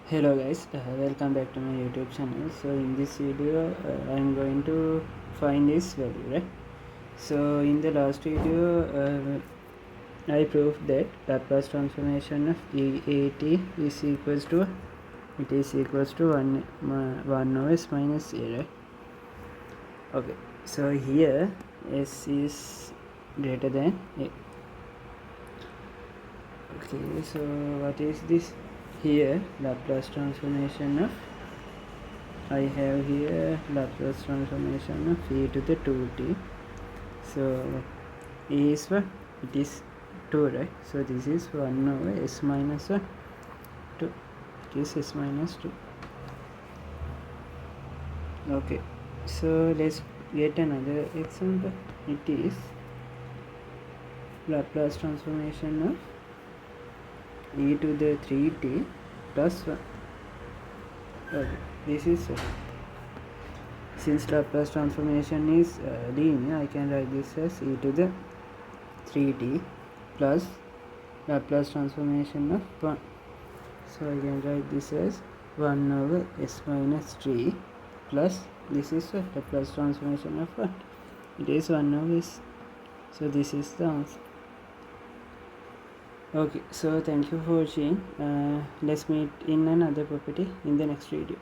Hello guys, welcome back to my YouTube channel. So in this video I am going to find this value, right? So in the last video I proved that Laplace transformation of EAT is equals to 1 over s minus a, right? Okay, so here s is greater than a. Okay, so what is this? Here Laplace transformation of I have here Laplace transformation of e to the 2t. So e is what? It is 2, right? So this is 1 over s minus 2. It is s minus 2. Okay, so let's get another example. It is Laplace transformation of e to the 3t plus 1. Okay, this is since Laplace transformation is linear, I can write this as e to the 3t plus Laplace transformation of 1. So I can write this as 1 over s minus 3 plus this is what Laplace transformation of what? It is 1 over s. So this is the answer. Okay, so thank you for watching. Let's meet in another property in the next video.